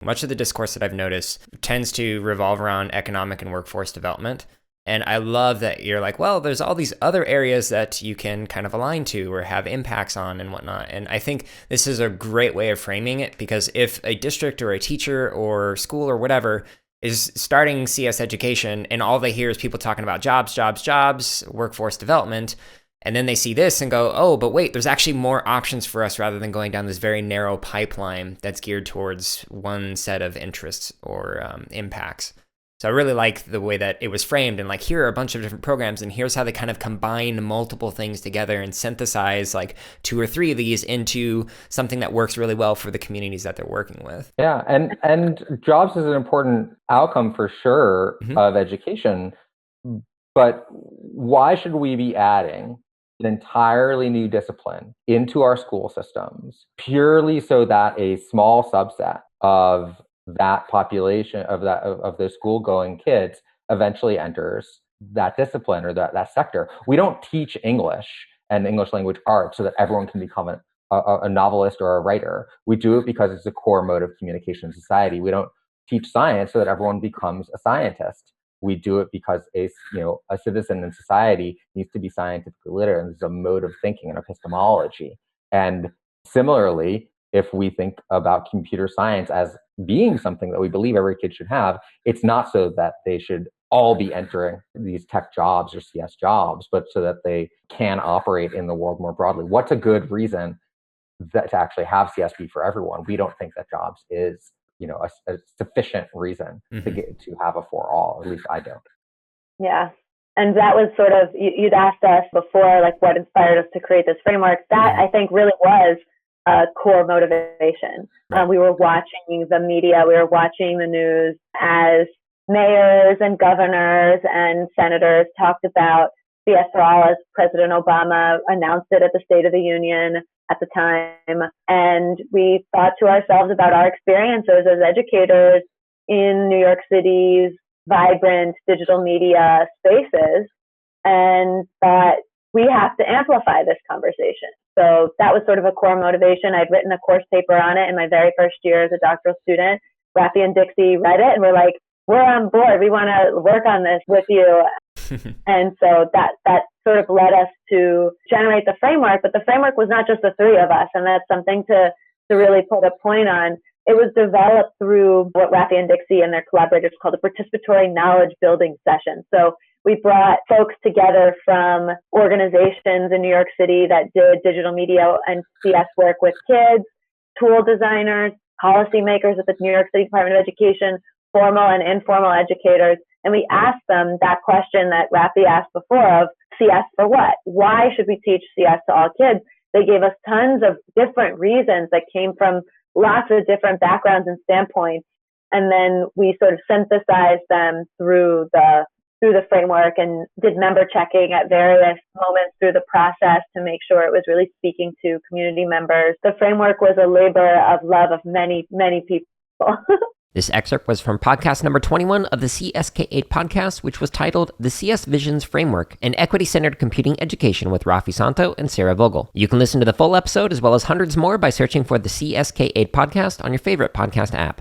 Much of the discourse that I've noticed tends to revolve around economic and workforce development. And I love that you're like, well, there's all these other areas that you can kind of align to or have impacts on and whatnot. And I think this is a great way of framing it, because if a district or a teacher or school or whatever is starting CS education and all they hear is people talking about jobs, jobs, jobs, workforce development, and then they see this and go, oh, but wait, there's actually more options for us rather than going down this very narrow pipeline that's geared towards one set of interests or impacts. So I really like the way that it was framed, and like, here are a bunch of different programs and here's how they kind of combine multiple things together and synthesize like 2 or 3 of these into something that works really well for the communities that they're working with. Yeah, and jobs is an important outcome for sure of education, but why should we be adding an entirely new discipline into our school systems purely so that a small subset of that population of those school going kids eventually enters that discipline or that sector? We don't teach English and English language arts so that everyone can become a novelist or a writer. We do it because it's a core mode of communication in society. We don't teach science so that everyone becomes a scientist. We do it because a citizen in society needs to be scientifically literate, and there's a mode of thinking and epistemology. And similarly, if we think about computer science as being something that we believe every kid should have, it's not so that they should all be entering these tech jobs or CS jobs, but so that they can operate in the world more broadly. What's a good reason to actually have CSB for everyone? We don't think that jobs is a sufficient reason to have a for all. At least I don't. Yeah. And that was sort of, you'd asked us before, like, what inspired us to create this framework. That I think really was a core motivation. We were watching the media, we were watching the news as mayors and governors and senators talked about CSforALL as President Obama announced it at the State of the Union at the time. And we thought to ourselves about our experiences as educators in New York City's vibrant digital media spaces, and thought we have to amplify this conversation. So that was sort of a core motivation. I'd written a course paper on it in my very first year as a doctoral student. Rafi and Dixie read it and were like, we're on board. We want to work on this with you. And so that sort of led us to generate the framework. But the framework was not just the 3 of us, and that's something to really put a point on. It was developed through what Rafi and Dixie and their collaborators called a participatory knowledge building session. So we brought folks together from organizations in New York City that did digital media and CS work with kids, tool designers, policymakers at the New York City Department of Education, formal and informal educators. And we asked them that question that Rafi asked before of CS for what? Why should we teach CS to all kids? They gave us tons of different reasons that came from lots of different backgrounds and standpoints. And then we sort of synthesized them through the framework and did member checking at various moments through the process to make sure it was really speaking to community members. The framework was a labor of love of many, many people. This excerpt was from podcast number 21 of the CSK8 podcast, which was titled The CS Visions Framework, an Equity-Centered Computing Education with Rafi Santo and Sara Vogel. You can listen to the full episode as well as hundreds more by searching for the CSK8 podcast on your favorite podcast app.